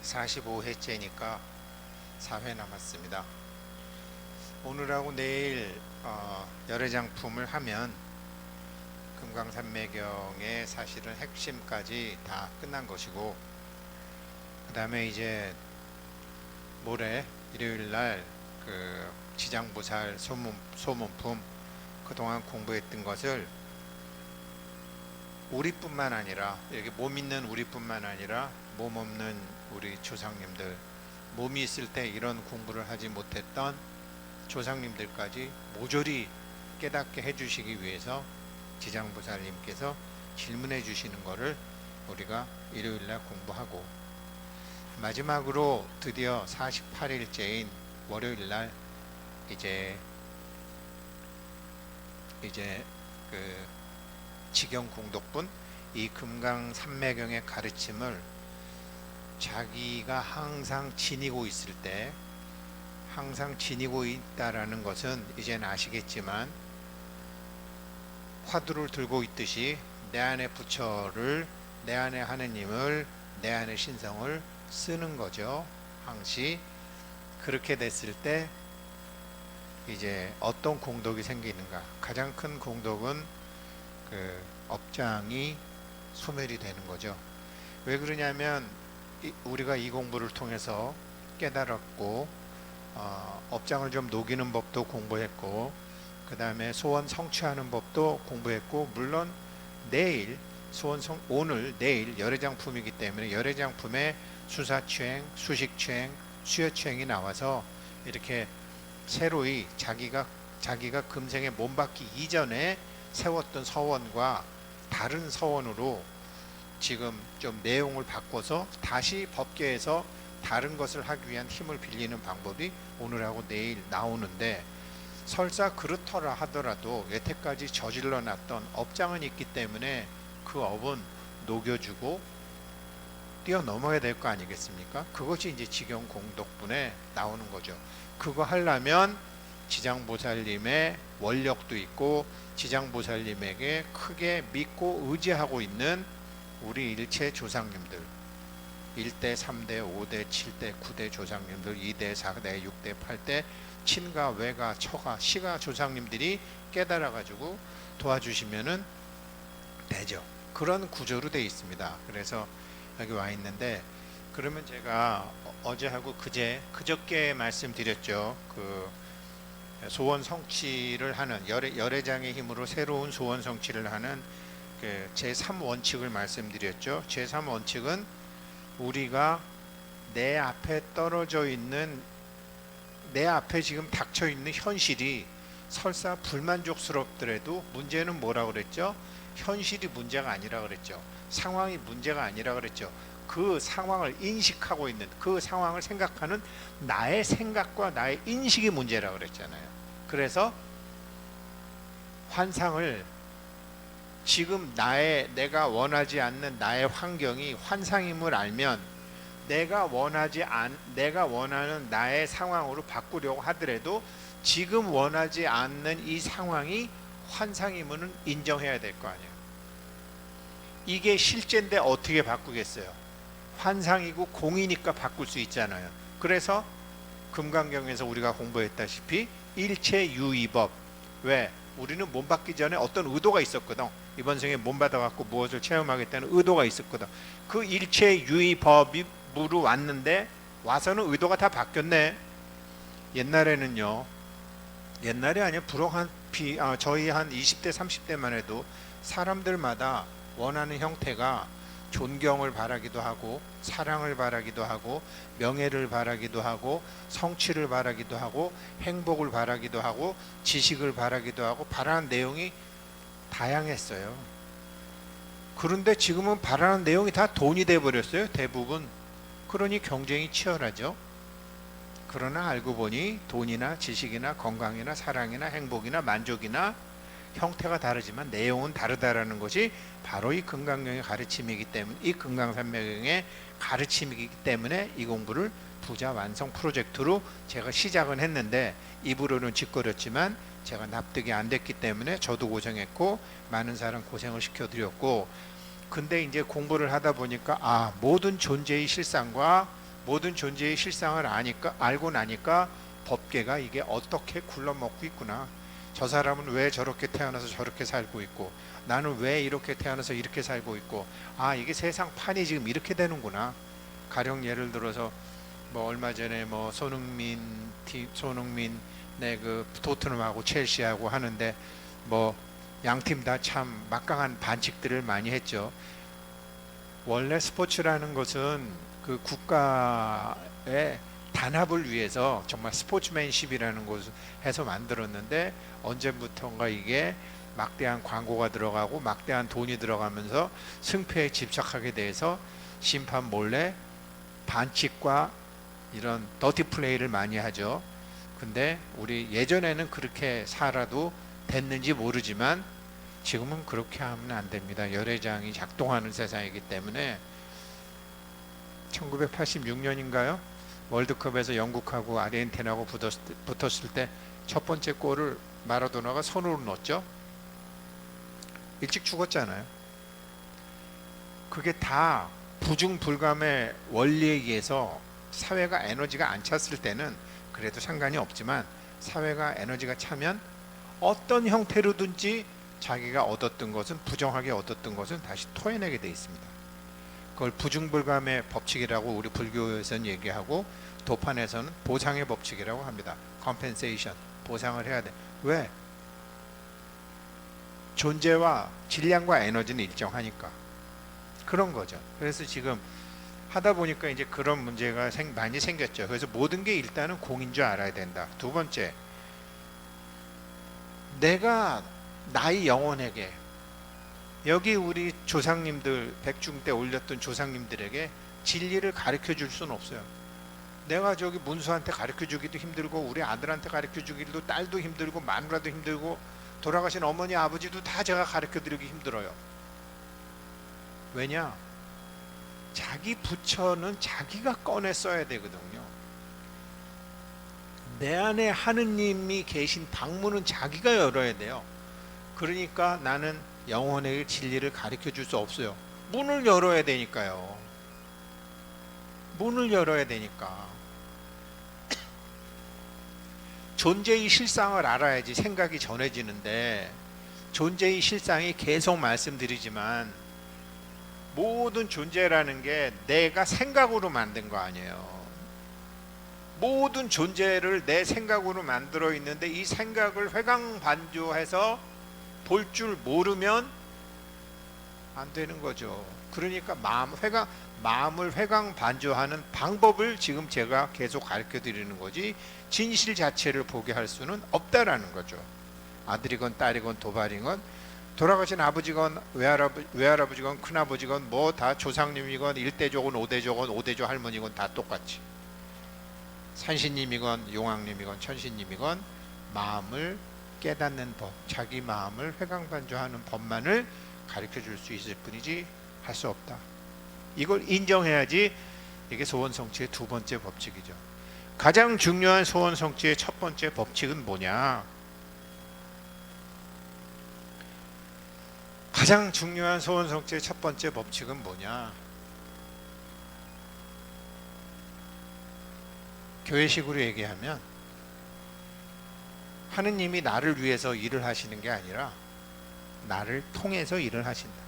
45회째니까 4회 남았습니다. 오늘하고 내일 열애장품을 하면 금강산매경의 사실은 핵심까지 다 끝난 것이고, 그 다음에 이제 모레 일요일날 그 지장보살 소문품 그동안 공부했던 것을 우리뿐만 아니라, 여기 몸 있는 우리뿐만 아니라 몸 없는 우리 조상님들, 몸이 있을 때 이런 공부를 하지 못했던 조상님들까지 모조리 깨닫게 해주시기 위해서 지장보살님께서 질문해 주시는 것을 우리가 일요일날 공부하고, 마지막으로 드디어 48일째인 월요일날 이제 그 지경공덕분, 이 금강산매경의 가르침을 자기가 항상 지니고 있을 때, 항상 지니고 있다라는 것은 이제는 아시겠지만, 화두를 들고 있듯이 내 안의 부처를, 내 안의 하느님을, 내 안의 신성을 쓰는 거죠. 항시 그렇게 됐을 때 이제 어떤 공덕이 생기는가? 가장 큰 공덕은 그 업장이 소멸이 되는 거죠. 왜 그러냐면 우리가 이 공부를 통해서 깨달았고, 업장을 좀 녹이는 법도 공부했고, 그 다음에 소원 성취하는 법도 공부했고, 물론 내일 오늘 내일 열애장품이기 때문에 열애장품에 수사추행, 수식추행, 수여추행이 나와서 이렇게 새로이 자기가 금생에 몸받기 이전에 세웠던 서원과 다른 서원으로 지금 좀 내용을 바꿔서 다시 법계에서 다른 것을 하기 위한 힘을 빌리는 방법이 오늘하고 내일 나오는데, 설사 그렇더라 하더라도 여태까지 저질러 놨던 업장은 있기 때문에 그 업은 녹여주고 뛰어넘어야 될 거 아니겠습니까? 그것이 이제 지경공덕분에 나오는 거죠. 그거 하려면 지장보살님의 원력도 있고, 지장보살님에게 크게 믿고 의지하고 있는 우리 일체 조상님들, 1대, 3대, 5대, 7대, 9대 조상님들, 2대, 4대, 6대, 8대, 친가, 외가, 처가, 시가 조상님들이 깨달아 가지고 도와주시면은 되죠. 그런 구조로 되어 있습니다. 그래서 여기 와 있는데, 그러면 제가 어제하고 그저께 말씀드렸죠. 그 소원 성취를 하는 열애장의 힘으로 새로운 소원 성취를 하는 그 제3원칙을 말씀드렸죠. 제3원칙은 우리가 내 앞에 떨어져 있는, 내 앞에 지금 닥쳐 있는 현실이 설사 불만족스럽더라도 문제는 뭐라고 그랬죠? 현실이 문제가 아니라 그랬죠. 상황이 문제가 아니라 그랬죠. 그 상황을 인식하고 있는, 그 상황을 생각하는 나의 생각과 나의 인식이 문제라 그랬잖아요. 그래서 환상을, 지금 내가 원하지 않는 나의 환경이 환상임을 알면 내가 원하는 나의 상황으로 바꾸려고 하더라도 지금 원하지 않는 이 상황이 환상임을 인정해야 될 거 아니에요. 이게 실제인데 어떻게 바꾸겠어요? 환상이고 공이니까 바꿀 수 있잖아요. 그래서 금강경에서 우리가 공부했다시피 일체유의법, 왜? 우리는 몸 받기 전에 어떤 의도가 있었거든. 이번 생에 몸 받아갖고 무엇을 체험하겠다는 의도가 있었거든. 그 일체유의법으로 왔는데, 와서는 의도가 다 바뀌었네. 옛날에는요, 옛날이 아니야, 저희 한 20대 30대만 해도 사람들마다 원하는 형태가 존경을 바라기도 하고, 사랑을 바라기도 하고, 명예를 바라기도 하고, 성취를 바라기도 하고, 행복을 바라기도 하고, 지식을 바라기도 하고, 바라는 내용이 다양했어요. 그런데 지금은 바라는 내용이 다 돈이 돼버렸어요, 대부분. 그러니 경쟁이 치열하죠. 그러나 알고 보니 돈이나 지식이나 건강이나 사랑이나 행복이나 만족이나 형태가 다르지만 내용은 다르다라는 것이 바로 이 금강경의 가르침이기 때문에, 이 금강산매경의 가르침이기 때문에 이 공부를 부자 완성 프로젝트로 제가 시작은 했는데, 입으로는 짓거렸지만 제가 납득이 안 됐기 때문에 저도 고생했고 많은 사람 고생을 시켜드렸고, 근데 이제 공부를 하다 보니까 모든 존재의 실상과 모든 존재의 실상을 알고 나니까 법계가 이게 어떻게 굴러먹고 있구나. 저 사람은 왜 저렇게 태어나서 저렇게 살고 있고, 나는 왜 이렇게 태어나서 이렇게 살고 있고, 아, 이게 세상 판이 지금 이렇게 되는구나. 가령 예를 들어서 뭐 얼마 전에 뭐 손흥민 네 그 토트넘하고 첼시하고 하는데 뭐 양팀 다 참 막강한 반칙들을 많이 했죠. 원래 스포츠라는 것은 그 국가의 단합을 위해서 정말 스포츠맨십이라는 것을 해서 만들었는데, 언제부턴가 이게 막대한 광고가 들어가고 막대한 돈이 들어가면서 승패에 집착하게 돼서 심판 몰래 반칙과 이런 더티 플레이를 많이 하죠. 근데 우리 예전에는 그렇게 살아도 됐는지 모르지만 지금은 그렇게 하면 안 됩니다. 열애장이 작동하는 세상이기 때문에 1986년인가요? 월드컵에서 영국하고 아르헨티나하고 붙었을 때 첫 번째 골을 마라도나가 손으로 넣었죠. 일찍 죽었잖아요. 그게 다 부중불감의 원리에 의해서 사회가 에너지가 안 찼을 때는 그래도 상관이 없지만, 사회가 에너지가 차면 어떤 형태로든지 자기가 얻었던 것은, 부정하게 얻었던 것은 다시 토해내게 돼 있습니다. 그걸 부중불감의 법칙이라고 우리 불교에서는 얘기하고, 도판에서는 보상의 법칙이라고 합니다. compensation, 보상을 해야 돼. 왜? 존재와 질량과 에너지는 일정하니까. 그런 거죠. 그래서 지금 하다 보니까 이제 그런 문제가 많이 생겼죠. 그래서 모든 게 일단은 공인 줄 알아야 된다. 두 번째, 내가 나의 영혼에게, 여기 우리 조상님들 백중 때 올렸던 조상님들에게 진리를 가르쳐 줄 수는 없어요. 내가 저기 문수한테 가르쳐 주기도 힘들고, 우리 아들한테 가르쳐 주기도, 딸도 힘들고, 마누라도 힘들고, 돌아가신 어머니 아버지도 다 제가 가르쳐 드리기 힘들어요. 왜냐? 자기 부처는 자기가 꺼내 써야 되거든요. 내 안에 하느님이 계신 방문은 자기가 열어야 돼요. 그러니까 나는 영혼에게 진리를 가르쳐 줄 수 없어요. 문을 열어야 되니까요. 문을 열어야 되니까. 존재의 실상을 알아야지 생각이 전해지는데, 존재의 실상이 계속 말씀드리지만 모든 존재라는 게 내가 생각으로 만든 거 아니에요. 모든 존재를 내 생각으로 만들어 있는데, 이 생각을 회광반조해서 볼 줄 모르면 안 되는 거죠. 그러니까 마음을 회광반조하는 방법을 지금 제가 계속 가르쳐 드리는 거지, 진실 자체를 보게 할 수는 없다라는 거죠. 아들이건 딸이건 도발이건, 돌아가신 아버지건 외할아버지건 큰아버지건 뭐 다 조상님이건 1대조건 5대조건 5대조 할머니건 다 똑같이, 산신님이건 용왕님이건 천신님이건 마음을 깨닫는 법, 자기 마음을 회광반조하는 법만을 가르쳐 줄 수 있을 뿐이지 할 수 없다. 이걸 인정해야지. 이게 소원성취의 두 번째 법칙이죠. 가장 중요한 소원성취의 첫 번째 법칙은 뭐냐? 가장 중요한 소원성취의 첫 번째 법칙은 뭐냐? 교회식으로 얘기하면 하느님이 나를 위해서 일을 하시는 게 아니라 나를 통해서 일을 하신다.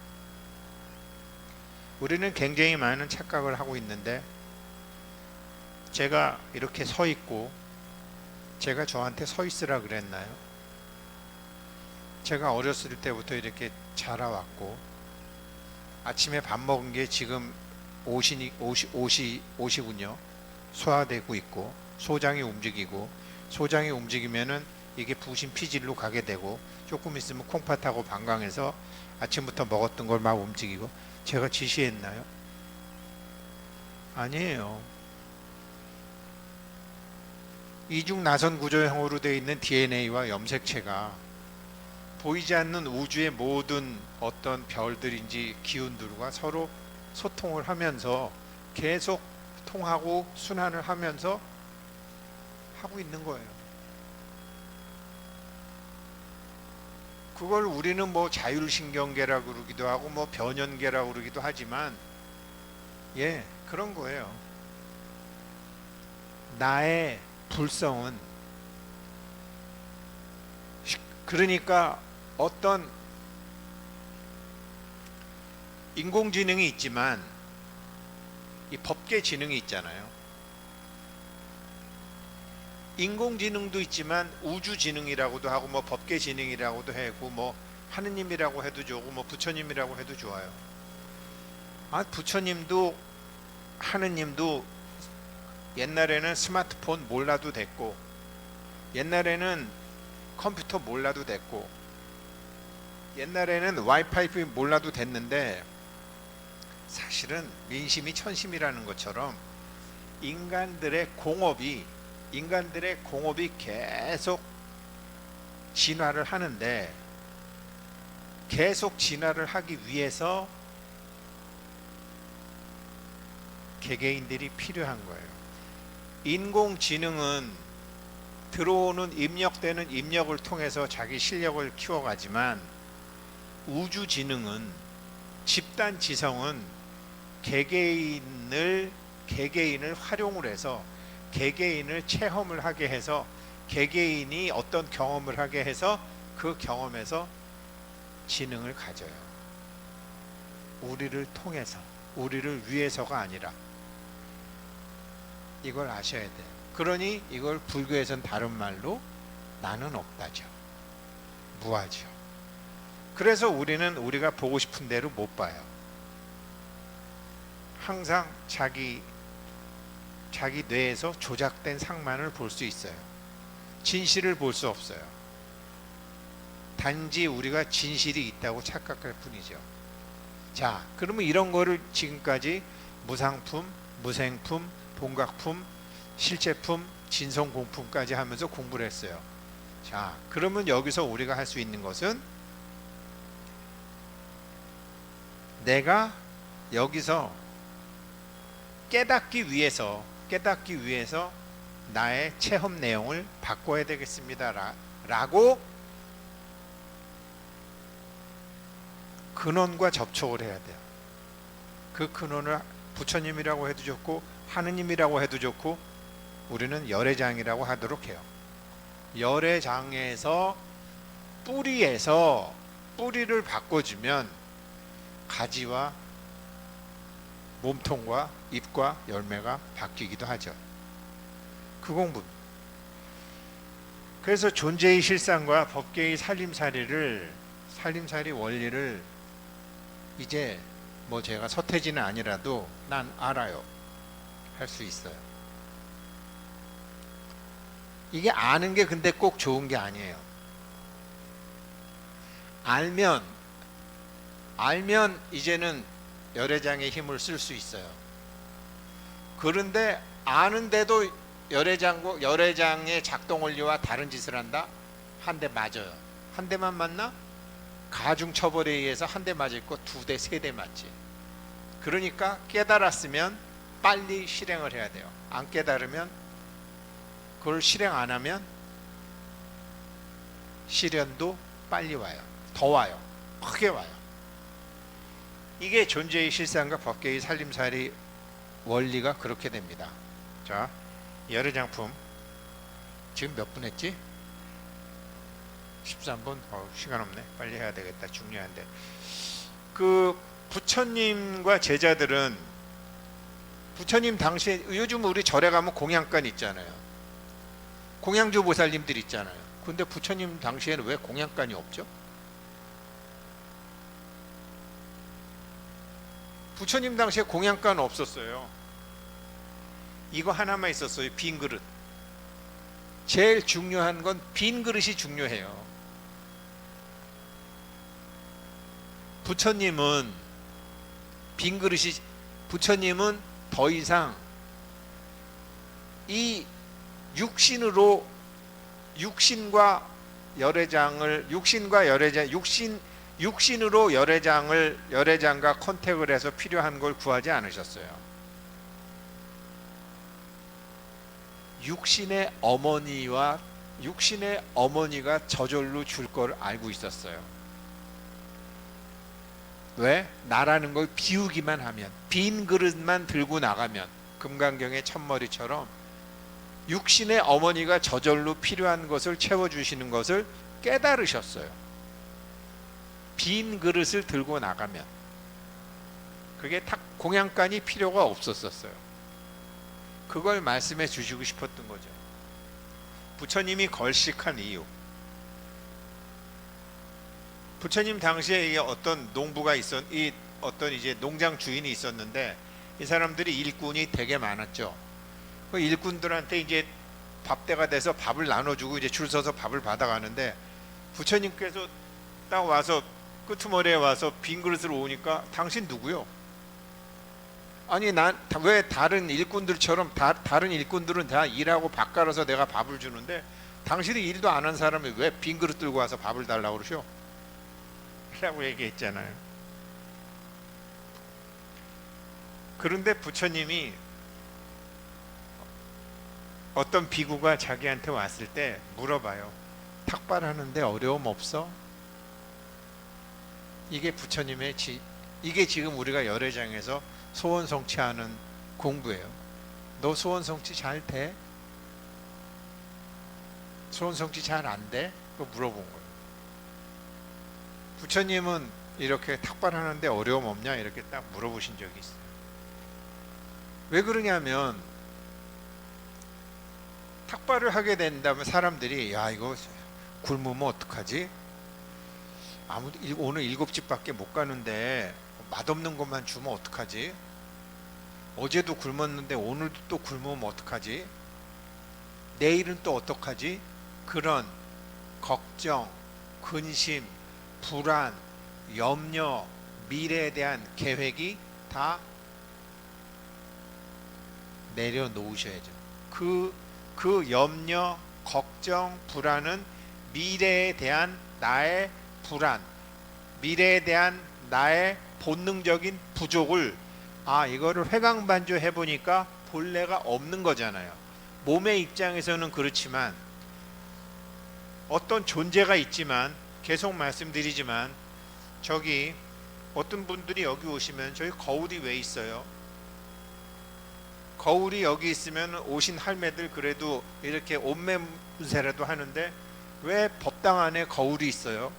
우리는 굉장히 많은 착각을 하고 있는데, 제가 이렇게 서 있고, 제가 저한테 서 있으라 그랬나요? 제가 어렸을 때부터 이렇게 자라왔고, 아침에 밥 먹은 게 지금 옷이군요. 소화되고 있고, 소장이 움직이고, 소장이 움직이면은 이게 부신 피질로 가게 되고, 조금 있으면 콩팥하고 방광해서 아침부터 먹었던 걸 막 움직이고. 제가 지시했나요? 아니에요. 이중 나선 구조형으로 되어 있는 DNA와 염색체가 보이지 않는 우주의 모든 어떤 별들인지 기운들과 서로 소통을 하면서 계속 통하고 순환을 하면서 하고 있는 거예요. 그걸 우리는 뭐 자율신경계라고 그러기도 하고 뭐 변연계라고 그러기도 하지만, 그런 거예요. 나의 불성은, 그러니까 어떤 인공지능이 있지만 이 법계 지능이 있잖아요. 인공지능도 있지만 우주지능이라고도 하고 뭐 법계지능이라고도 하고 뭐 하느님이라고 해도 좋고 뭐 부처님이라고 해도 좋아요. 부처님도 하느님도 옛날에는 스마트폰 몰라도 됐고, 옛날에는 컴퓨터 몰라도 됐고, 옛날에는 와이파이 몰라도 됐는데, 사실은 민심이 천심이라는 것처럼 인간들의 공업이 계속 진화를 하는데, 계속 진화를 하기 위해서 개개인들이 필요한 거예요. 인공지능은 들어오는 입력되는 입력을 통해서 자기 실력을 키워가지만, 우주지능은, 집단지성은 개개인을 활용을 해서, 개개인을 체험을 하게 해서, 개개인이 어떤 경험을 하게 해서 그 경험에서 지능을 가져요. 우리를 통해서, 우리를 위해서가 아니라. 이걸 아셔야 돼요. 그러니 이걸 불교에선 다른 말로 나는 없다죠. 무하죠. 그래서 우리는 우리가 보고 싶은 대로 못 봐요. 항상 자기 뇌에서 조작된 상만을 볼 수 있어요. 진실을 볼 수 없어요. 단지 우리가 진실이 있다고 착각할 뿐이죠. 자, 그러면 이런 거를 지금까지 무상품, 무생품, 본각품, 실제품, 진성공품까지 하면서 공부를 했어요. 자, 그러면 여기서 우리가 할 수 있는 것은, 내가 여기서 깨닫기 위해서 나의 체험 내용을 바꿔야 되겠습니다 라고 근원과 접촉을 해야 돼요. 그 근원을 부처님이라고 해도 좋고 하느님이라고 해도 좋고, 우리는 열애장이라고 하도록 해요. 열애장에서 뿌리를 바꿔주면 가지와 몸통과 잎과 열매가 바뀌기도 하죠. 그 공부. 그래서 존재의 실상과 법계의 살림살이 원리를 이제 뭐 제가 서태지는 아니라도 난 알아요. 할 수 있어요. 이게 아는 게 근데 꼭 좋은 게 아니에요. 알면 이제는 열애장의 힘을 쓸 수 있어요. 그런데 아는데도 열애장의 작동 원리와 다른 짓을 한다? 한 대 맞아요. 한 대만 맞나? 가중처벌에 의해서 한 대 맞을 거 2대, 3대 맞지. 그러니까 깨달았으면 빨리 실행을 해야 돼요. 안 깨달으면, 그걸 실행 안 하면 시련도 빨리 와요. 더 와요. 크게 와요. 이게 존재의 실상과 법계의 살림살이 원리가 그렇게 됩니다. 자, 열애장품 지금 몇 분 했지? 13분? 시간 없네. 빨리 해야 되겠다. 중요한데. 그 부처님과 제자들은, 부처님 당시에, 요즘 우리 절에 가면 공양관 있잖아요. 공양주 보살님들 있잖아요. 근데 부처님 당시에는 왜 공양관이 없죠? 부처님 당시에 공양관 없었어요. 이거 하나만 있었어요. 빈 그릇. 제일 중요한 건 빈 그릇이 중요해요. 부처님은 더 이상 이 육신과 육신으로 열애장과 컨택을 해서 필요한 걸 구하지 않으셨어요. 육신의 어머니가 저절로 줄 걸 알고 있었어요. 왜? 나라는 걸 비우기만 하면, 빈 그릇만 들고 나가면, 금강경의 첫머리처럼 육신의 어머니가 저절로 필요한 것을 채워주시는 것을 깨달으셨어요. 빈 그릇을 들고 나가면 그게 탁 공양간이 필요가 없었어요. 그걸 말씀해 주시고 싶었던 거죠. 부처님이 걸식한 이유. 부처님 당시에 어떤 농부가 어떤 이제 농장 주인이 있었는데 이 사람들이 일꾼이 되게 많았죠. 그 일꾼들한테 이제 밥때가 돼서 밥을 나눠주고 이제 줄 서서 밥을 받아가는데 부처님께서 딱 와서 끄트머리에 와서 빈 그릇을 오니까 당신 누구요? 아니 난 왜 다른 일꾼들처럼 다른 일꾼들은 다 일하고 밥 갈아서 내가 밥을 주는데 당신이 일도 안 한 사람이 왜 빈 그릇 들고 와서 밥을 달라고 그러셔? 라고 얘기했잖아요. 그런데 부처님이 어떤 비구가 자기한테 왔을 때 물어봐요. 탁발하는데 어려움 없어? 이게 부처님의 이게 지금 우리가 열애장에서 소원 성취하는 공부예요. 너 소원 성취 잘 돼? 소원 성취 잘 안 돼? 그거 물어본 거예요. 부처님은 이렇게 탁발하는데 어려움 없냐? 이렇게 딱 물어보신 적이 있어요. 왜 그러냐면 탁발을 하게 된다면 사람들이 야 이거 굶으면 어떡하지? 오늘 7집밖에 못 가는데 맛없는 것만 주면 어떡하지? 어제도 굶었는데 오늘도 또 굶으면 어떡하지? 내일은 또 어떡하지? 그런 걱정, 근심, 불안, 염려, 미래에 대한 계획이 다 내려놓으셔야죠. 그 염려, 걱정, 불안은 미래에 대한 나의 불안, 미래에 대한 나의 본능적인 부족을 이거를 회광반조 해보니까 본래가 없는 거잖아요. 몸의 입장에서는 그렇지만 어떤 존재가 있지만 계속 말씀드리지만 저기 어떤 분들이 여기 오시면 저기 거울이 왜 있어요? 거울이 여기 있으면 오신 할매들 그래도 이렇게 옷매무새라도 하는데 왜 법당 안에 거울이 있어요?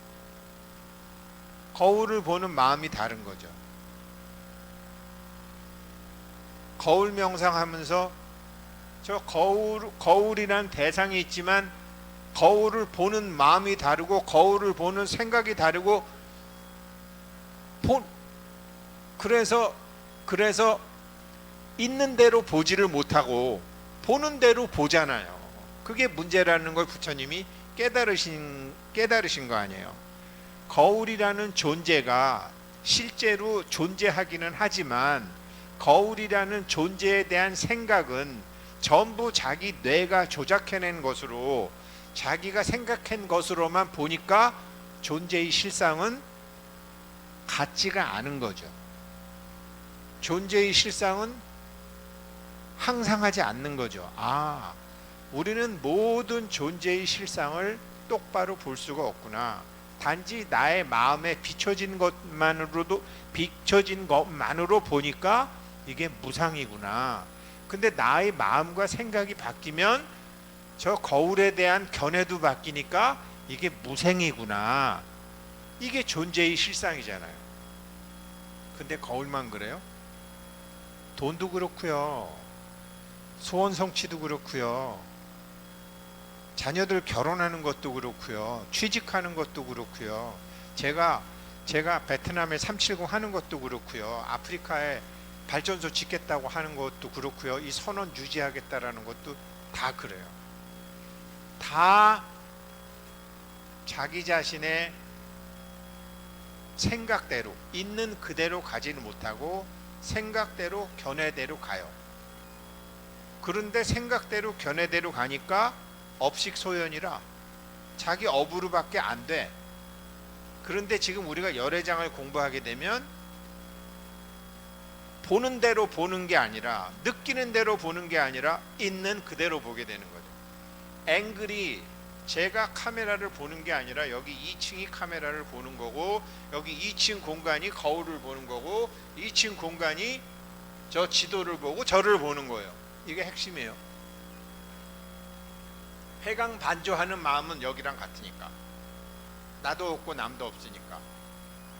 거울을 보는 마음이 다른 거죠. 거울 명상하면서 저 거울이란 대상이 있지만 거울을 보는 마음이 다르고 거울을 보는 생각이 다르고 그래서 있는 대로 보지를 못하고 보는 대로 보잖아요. 그게 문제라는 걸 부처님이 깨달으신 거 아니에요. 거울이라는 존재가 실제로 존재하기는 하지만 거울이라는 존재에 대한 생각은 전부 자기 뇌가 조작해낸 것으로 자기가 생각한 것으로만 보니까 존재의 실상은 같지가 않은 거죠. 존재의 실상은 항상하지 않는 거죠. 우리는 모든 존재의 실상을 똑바로 볼 수가 없구나. 단지 나의 마음에 비춰진 것만으로 보니까 이게 무상이구나. 근데 나의 마음과 생각이 바뀌면 저 거울에 대한 견해도 바뀌니까 이게 무생이구나. 이게 존재의 실상이잖아요. 근데 거울만 그래요? 돈도 그렇고요. 소원 성취도 그렇고요. 자녀들 결혼하는 것도 그렇고요. 취직하는 것도 그렇고요. 제가 베트남에 370 하는 것도 그렇고요. 아프리카에 발전소 짓겠다고 하는 것도 그렇고요. 이 선언 유지하겠다라는 것도 다 그래요. 다 자기 자신의 생각대로 있는 그대로 가지는 못하고 생각대로 견해대로 가요. 그런데 생각대로 견해대로 가니까 업식소연이라 자기 업으로밖에 안 돼. 그런데 지금 우리가 열애장을 공부하게 되면 보는 대로 보는 게 아니라 느끼는 대로 보는 게 아니라 있는 그대로 보게 되는 거죠. 앵글이 제가 카메라를 보는 게 아니라 여기 2층이 카메라를 보는 거고 여기 2층 공간이 거울을 보는 거고 2층 공간이 저 지도를 보고 저를 보는 거예요. 이게 핵심이에요. 회강반조하는 마음은 여기랑 같으니까. 나도 없고 남도 없으니까.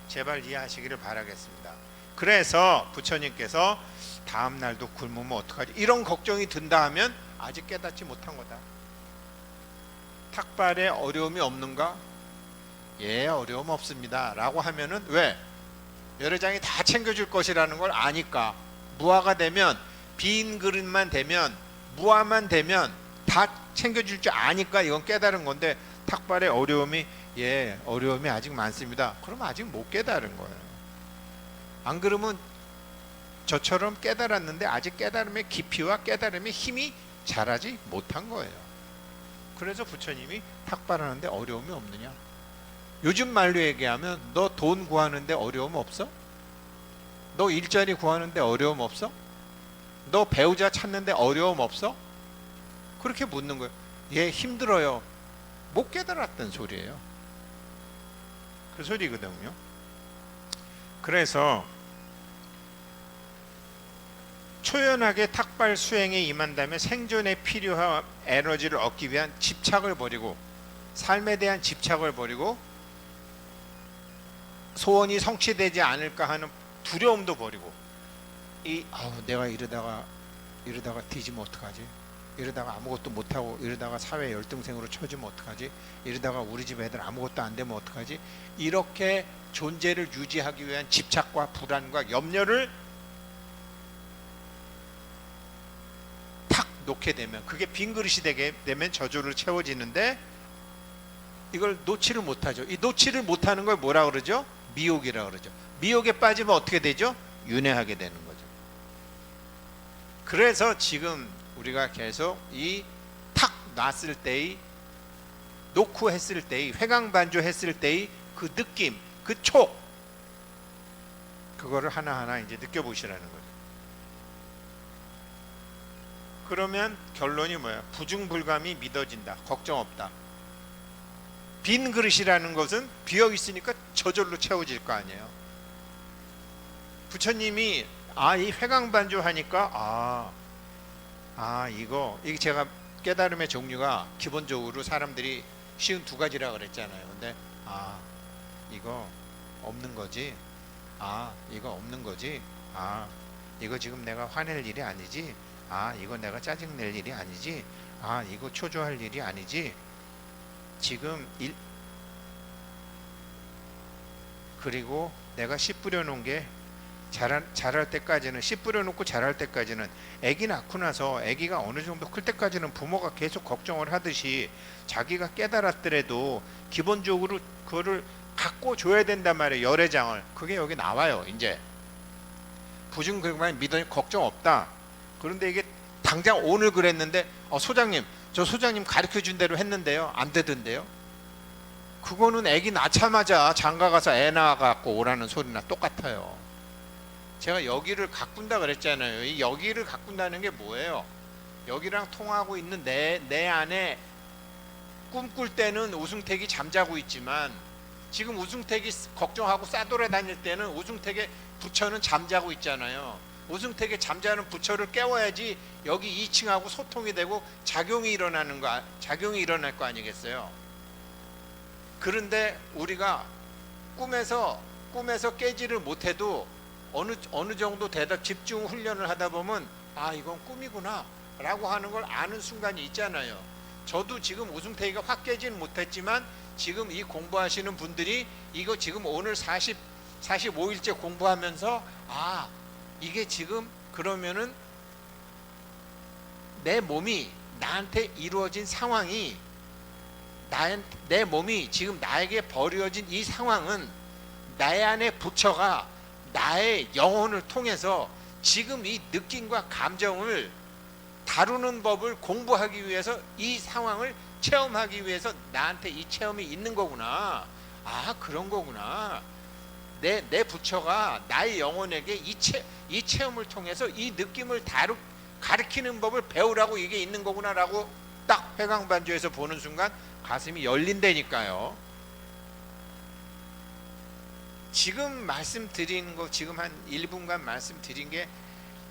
제발 이해하시기를 바라겠습니다. 그래서 부처님께서 다음 날도 굶으면 어떡하지? 이런 걱정이 든다 하면 아직 깨닫지 못한 거다. 탁발에 어려움이 없는가? 예, 어려움 없습니다 라고 하면은 왜? 여러 장이 다 챙겨줄 것이라는 걸 아니까. 무화가 되면, 빈 그릇만 되면, 무화만 되면 다 챙겨줄 줄 아니까 이건 깨달은 건데, 탁발에 어려움이, 예, 어려움이 아직 많습니다. 그럼 아직 못 깨달은 거예요. 안 그러면 저처럼 깨달았는데 아직 깨달음의 깊이와 깨달음의 힘이 자라지 못한 거예요. 그래서 부처님이 탁발하는데 어려움이 없느냐? 요즘 말로 얘기하면 너 돈 구하는데 어려움 없어? 너 일자리 구하는데 어려움 없어? 너 배우자 찾는데 어려움 없어? 그렇게 묻는 거예요. 예, 힘들어요. 못 깨달았던 소리예요. 그 소리거든요. 그래서 초연하게 탁발 수행에 임한다면 생존에 필요한 에너지를 얻기 위한 집착을 버리고, 삶에 대한 집착을 버리고, 소원이 성취되지 않을까 하는 두려움도 버리고, 내가 이러다가 뒤지면 어떡하지? 이러다가 아무것도 못하고 이러다가 사회 열등생으로 쳐지면 어떡하지? 이러다가 우리 집 애들 아무것도 안 되면 어떡하지? 이렇게 존재를 유지하기 위한 집착과 불안과 염려를 탁 놓게 되면, 그게 빈 그릇이 되게 되면 저절로 채워지는데, 이걸 놓지를 못하죠. 이 놓지를 못하는 걸 뭐라 그러죠? 미혹이라 그러죠. 미혹에 빠지면 어떻게 되죠? 윤회하게 되는 거죠. 그래서 지금 우리가 계속 이 탁 놨을 때의, 놓고 했을 때의, 회강반조 했을 때의 그 느낌, 그 촉, 그거를 하나하나 이제 느껴보시라는 거죠. 그러면 결론이 뭐야? 부중불감이 믿어진다. 걱정 없다. 빈 그릇이라는 것은 비어 있으니까 저절로 채워질 거 아니에요. 부처님이 이 회강반조 하니까 이게 제가 깨달음의 종류가 기본적으로 사람들이 쉬운 두 가지라 그랬잖아요. 근데 이거 없는 거지. 이거 없는 거지. 이거 지금 내가 화낼 일이 아니지. 이거 내가 짜증낼 일이 아니지. 이거 초조할 일이 아니지. 지금 그리고 내가 씨 뿌려놓은 게 자랄 때까지는, 씨 뿌려놓고 자랄 때까지는, 아기 낳고 나서 아기가 어느 정도 클 때까지는 부모가 계속 걱정을 하듯이 자기가 깨달았더라도 기본적으로 그거를 갖고 줘야 된단 말이에요. 열애장을. 그게 여기 나와요. 이제 부중불감이 믿으니 걱정 없다. 그런데 이게 당장 오늘 그랬는데 소장님, 저 소장님 가르쳐준 대로 했는데요, 안 되던데요. 그거는 아기 낳자마자 장가 가서 애 낳아갖고 오라는 소리나 똑같아요. 제가 여기를 가꾼다 그랬잖아요. 이 여기를 가꾼다는 게 뭐예요? 여기랑 통하고 있는 내 안에, 꿈꿀 때는 우승택이 잠자고 있지만 지금 우승택이 걱정하고 싸돌아다닐 때는 우승택의 부처는 잠자고 있잖아요. 우승택에 잠자는 부처를 깨워야지 여기 2층하고 소통이 되고 작용이 일어날 거 아니겠어요? 그런데 우리가 꿈에서 깨지를 못해도 어느 정도 대답 집중 훈련을 하다 보면 이건 꿈이구나 라고 하는 걸 아는 순간이 있잖아요. 저도 지금 우승택이가 확 깨지는 못했지만 지금 이 공부하시는 분들이 이거 지금 오늘 45일째 공부하면서 이게 지금 그러면은 내 몸이 나한테 이루어진 상황이, 내 몸이 지금 나에게 벌어진 이 상황은 나의 안에 부처가 나의 영혼을 통해서 지금 이 느낌과 감정을 다루는 법을 공부하기 위해서, 이 상황을 체험하기 위해서 나한테 이 체험이 있는 거구나. 그런 거구나. 내 부처가 나의 영혼에게 이 체험을 통해서 이 느낌을 가르치는 법을 배우라고 이게 있는 거구나 라고 딱 회강반조에서 보는 순간 가슴이 열린다니까요. 지금 말씀드린 거, 지금 한 1분간 말씀드린 게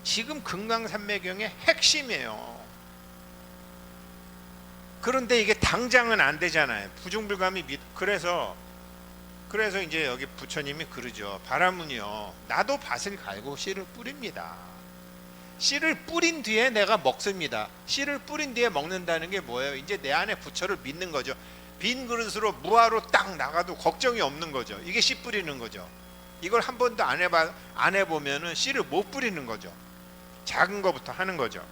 지금 금강산매경의 핵심이에요. 그런데 이게 당장은 안 되잖아요. 부중불감이 그래서 이제 여기 부처님이 그러죠. 바라문이요, 나도 밭을 갈고 씨를 뿌립니다. 씨를 뿌린 뒤에 내가 먹습니다. 씨를 뿌린 뒤에 먹는다는 게 뭐예요? 이제 내 안에 부처를 믿는 거죠. 빈 그릇으로 무화로 딱 나가도 걱정이 없는 거죠. 이게 씨 뿌리는 거죠. 이걸 한 번도 안 해보면은 씨를 못 뿌리는 거죠. 작은 거부터 하는 거죠.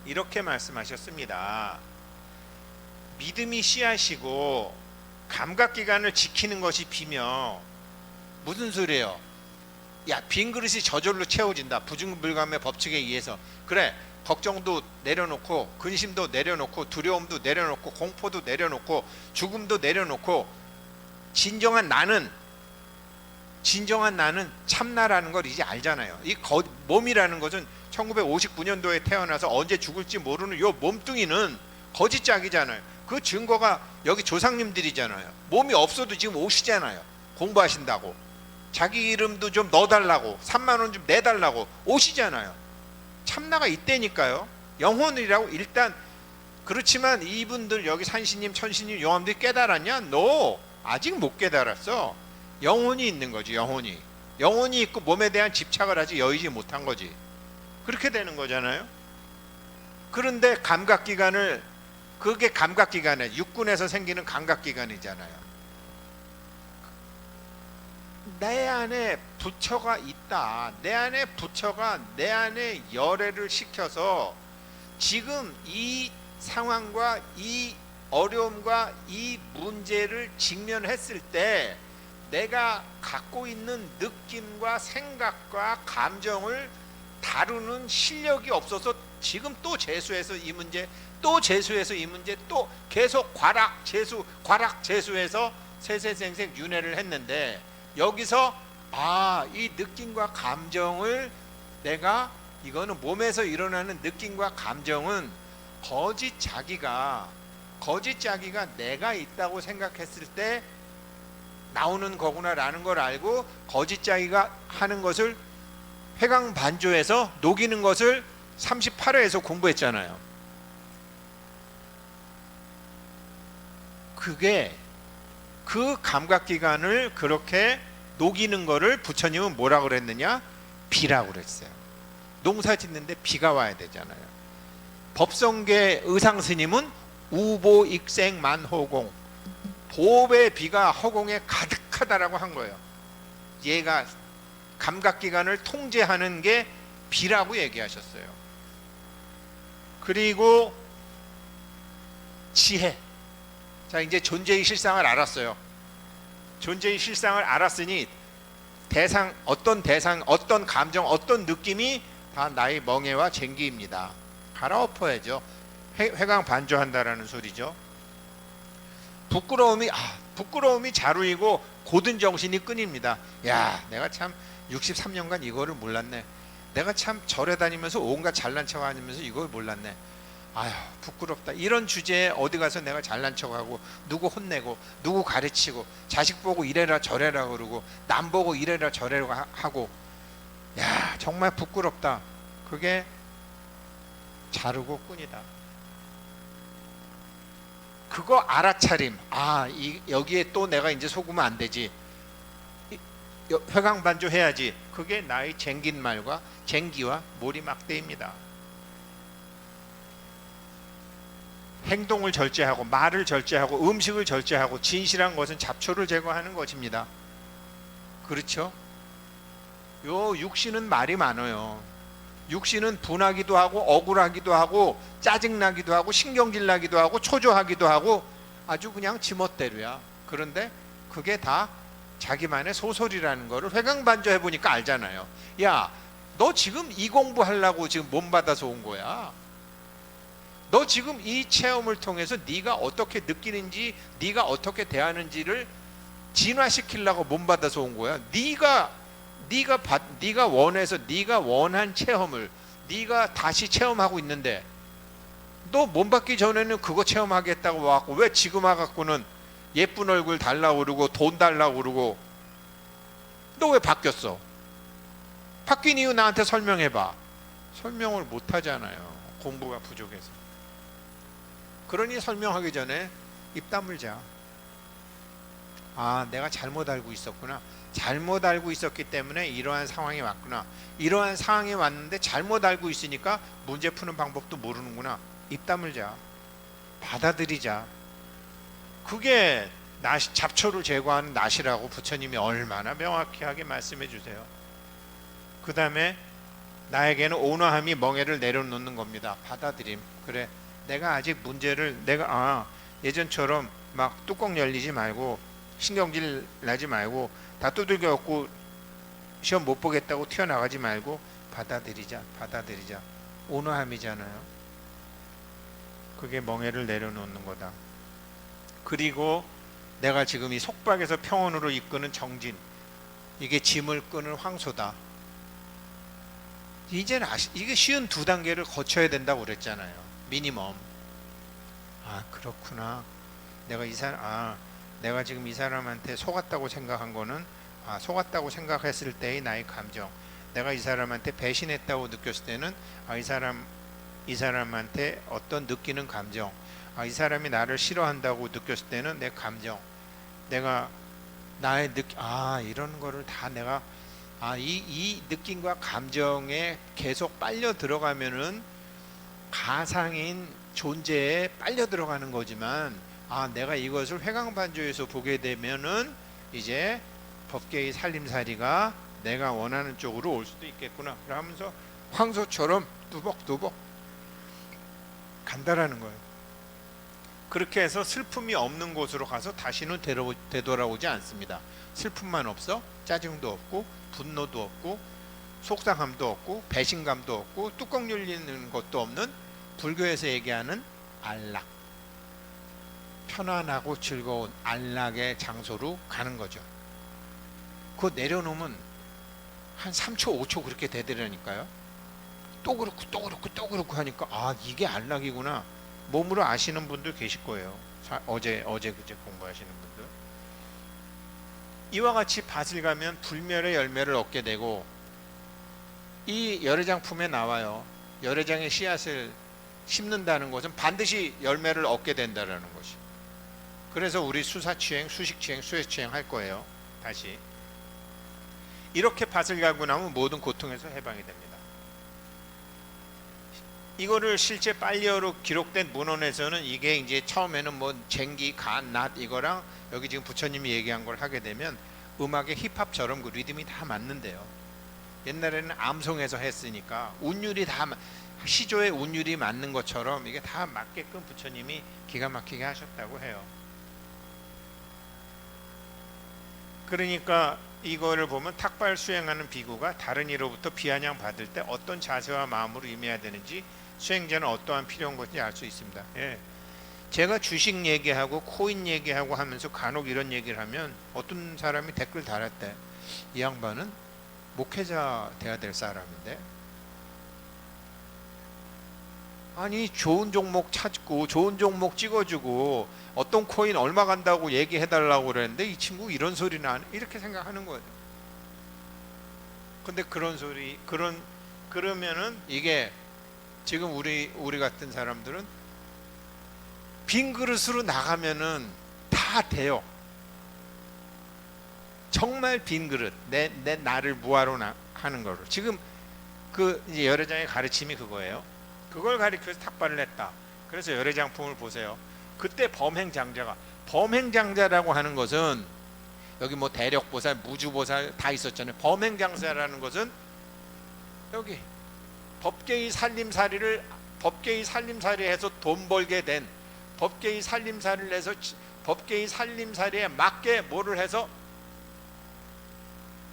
이렇게 말씀하셨습니다. 믿음이 씨앗이고 감각기관을 지키는 것이 비며. 무슨 소리예요? 야, 빈 그릇이 저절로 채워진다. 부중불감의 법칙에 의해서. 그래, 걱정도 내려놓고, 근심도 내려놓고, 두려움도 내려놓고, 공포도 내려놓고, 죽음도 내려놓고, 진정한 나는 참나라는 걸 이제 알잖아요. 이 몸이라는 것은 1959년도에 태어나서 언제 죽을지 모르는 요 몸뚱이는 거짓짝이잖아요. 그 증거가 여기 조상님들이잖아요. 몸이 없어도 지금 오시잖아요. 공부하신다고. 자기 이름도 좀 넣어달라고, 3만 원 좀 내달라고 오시잖아요. 참나가 있다니까요. 영혼이라고. 일단 그렇지만 이분들 여기 산신님, 천신님, 용암들이 깨달았냐? No, 아직 못 깨달았어. 영혼이 있는 거지. 영혼이 있고 몸에 대한 집착을 아직 여의지 못한 거지. 그렇게 되는 거잖아요. 그런데 그게 감각기관에, 육군에서 생기는 감각기관이잖아요. 내 안에 부처가 있다. 내 안에 부처가 내 안에 열애를 시켜서 지금 이 상황과 이 어려움과 이 문제를 직면했을 때 내가 갖고 있는 느낌과 생각과 감정을 다루는 실력이 없어서 지금 또 재수해서 이 문제, 또 재수해서 이 문제, 또 계속 과락재수해서 세세생생 윤회를 했는데, 여기서 이 느낌과 감정을 내가, 이거는 몸에서 일어나는 느낌과 감정은 거짓 자기가 내가 있다고 생각했을 때 나오는 거구나라는 걸 알고, 거짓 자기가 하는 것을 회광반조해서 녹이는 것을 38회에서 공부했잖아요. 그게 그 감각기관을 그렇게 녹이는 거를 부처님은 뭐라고 그랬느냐? 비라고 그랬어요. 농사 짓는데 비가 와야 되잖아요. 법성계 의상스님은 우보익생만호공, 보배 비가 허공에 가득하다라고 한 거예요. 얘가 감각기관을 통제하는 게 비라고 얘기하셨어요. 그리고 지혜. 자, 이제 존재의 실상을 알았어요. 존재의 실상을 알았으니 어떤 감정, 어떤 느낌이 다 나의 멍해와 쟁기입니다. 갈아엎어야죠. 회광반조한다라는 소리죠. 부끄러움이 자루이고 고든 정신이 끈입니다. 야, 내가 참 63년간 이거를 몰랐네. 내가 참 절에 다니면서 온갖 잘난 척 하면서 이걸 몰랐네. 아휴, 부끄럽다. 이런 주제에 어디 가서 내가 잘난 척하고 누구 혼내고 누구 가르치고 자식 보고 이래라 저래라 그러고 남 보고 이래라 저래라 하고, 야, 정말 부끄럽다. 그게 자르고 꾼이다. 그거 알아차림. 여기에 또 내가 이제 속으면 안 되지. 회광반조 해야지. 그게 나의 쟁긴 말과 쟁기와 몰이막대입니다. 행동을 절제하고 말을 절제하고 음식을 절제하고 진실한 것은 잡초를 제거하는 것입니다. 그렇죠? 요 육신은 말이 많아요. 육신은 분하기도 하고 억울하기도 하고 짜증나기도 하고 신경질 나기도 하고 초조하기도 하고 아주 그냥 지멋대로야. 그런데 그게 다 자기만의 소설이라는 거를 회광반조 해보니까 알잖아요. 야, 너 지금 이 공부하려고 지금 몸 받아서 온 거야. 너 지금 이 체험을 통해서 네가 어떻게 느끼는지, 네가 어떻게 대하는지를 진화시키려고 몸 받아서 온 거야. 네가 원해서 네가 원한 체험을 네가 다시 체험하고 있는데, 너 몸 받기 전에는 그거 체험하겠다고 와갖고 왜 지금 와갖고는 예쁜 얼굴 달라고 그러고 돈 달라고 그러고, 너 왜 바뀌었어? 바뀐 이유 나한테 설명해봐. 설명을 못 하잖아요. 공부가 부족해서. 그러니 설명하기 전에 입 다물자. 아, 내가 잘못 알고 있었구나. 잘못 알고 있었기 때문에 이러한 상황이 왔구나. 이러한 상황이 왔는데 잘못 알고 있으니까 문제 푸는 방법도 모르는구나. 입 다물자. 받아들이자. 그게 잡초를 제거하는 낫이라고 부처님이 얼마나 명확히 하게 말씀해 주세요. 그 다음에 나에게는 온화함이 멍에를 내려놓는 겁니다. 받아들임. 그래, 내가 아직 문제를 예전처럼 막 뚜껑 열리지 말고 신경질 나지 말고 다 두들겨 엎고 시험 못 보겠다고 튀어나가지 말고 받아들이자. 온화함이잖아요. 그게 멍에를 내려놓는 거다. 그리고 내가 지금 이 속박에서 평온으로 이끄는 정진, 이게 짐을 끄는 황소다. 이제는 이게 쉬운 2단계를 거쳐야 된다고 그랬잖아요. 미니멈. 아, 그렇구나. 내가 지금 이 사람한테 속았다고 생각한 거는, 속았다고 생각했을 때의 나의 감정. 내가 이 사람한테 배신했다고 느꼈을 때는 이 사람한테 어떤 느끼는 감정. 이 사람이 나를 싫어한다고 느꼈을 때는 내 감정. 내가 나의 이런 거를 다 내가 이 느낌과 감정에 계속 빨려 들어가면은 가상인 존재에 빨려 들어가는 거지만, 내가 이것을 회광반조에서 보게 되면은 이제 법계의 살림살이가 내가 원하는 쪽으로 올 수도 있겠구나. 그러면서 황소처럼 뚜벅뚜벅 간다라는 거예요. 그렇게 해서 슬픔이 없는 곳으로 가서 다시는 되돌아오지 않습니다. 슬픔만 없어 짜증도 없고 분노도 없고 속상함도 없고 배신감도 없고 뚜껑 열리는 것도 없는 불교에서 얘기하는 안락, 편안하고 즐거운 안락의 장소로 가는 거죠. 그거 내려놓으면 한 3초 5초 그렇게 되더라니까요. 또 그렇고 하니까 이게 안락이구나. 몸으로 아시는 분들 계실 거예요. 어제 그제 공부하시는 분들. 이와 같이 밭을 가면 불멸의 열매를 얻게 되고, 이 열애장품에 나와요. 열애장의 씨앗을 심는다는 것은 반드시 열매를 얻게 된다는 것이. 그래서 우리 수사취행, 수식취행, 수혜취행 할 거예요. 다시 이렇게 밭을 가고 나면 모든 고통에서 해방이 됩니다. 이거를 실제 빨리어로 기록된 문헌에서는 이게 이제 처음에는 뭐 쟁기, 간, 낫 이거랑 여기 지금 부처님이 얘기한 걸 하게 되면 음악의 힙합처럼 그 리듬이 다 맞는데요. 옛날에는 암송해서 했으니까 운율이 다 시조의 운율이 맞는 것처럼 이게 다 맞게끔 부처님이 기가 막히게 하셨다고 해요. 그러니까 이거를 보면 탁발 수행하는 비구가 다른 이로부터 비아냥 받을 때 어떤 자세와 마음으로 임해야 되는지, 수행자는 어떠한 필요한 것인지 알 수 있습니다. 제가 주식 얘기하고 코인 얘기하고 하면서 간혹 이런 얘기를 하면 어떤 사람이 댓글 달았대. 이 양반은 목회자 돼야 될 사람인데, 아니 좋은 종목 찾고 좋은 종목 찍어주고 어떤 코인 얼마 간다고 얘기해달라고 그랬는데 이 친구 이런 소리는 안, 이렇게 생각하는 거예요. 근데 그러면은 이게 지금 우리 같은 사람들은 빈 그릇으로 나가면은 다 돼요. 정말 빈 그릇, 내 나를 무화로 하는 거를. 지금 그 이제 열애장의 가르침이 그거예요. 그걸 가리켜서 탁발을 했다. 그래서 열애장품을 보세요. 그때 범행장자라고 하는 것은 여기 뭐 대력보살, 무주보살 다 있었잖아요. 범행장자라는 것은 여기 법계의 살림살이를 법계의 살림살이해서 돈 벌게 된, 법계의 살림살이를 해서 법계의 살림살이에 맞게 뭐를 해서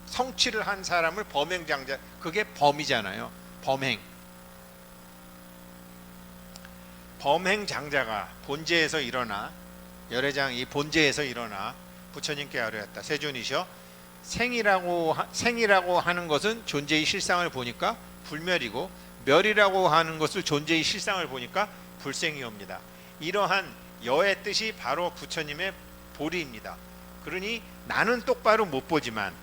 성취를 한 사람을 범행장자, 그게 범이잖아요. 범행장자가 본제에서 일어나, 열애장 이 본제에서 일어나 부처님께 아뢰었다. 세존이셔, 생이라고 하는 것은 존재의 실상을 보니까 불멸이고, 멸이라고 하는 것을 존재의 실상을 보니까 불생이옵니다. 이러한 여의 뜻이 바로 부처님의 보리입니다. 그러니 나는 똑바로 못 보지만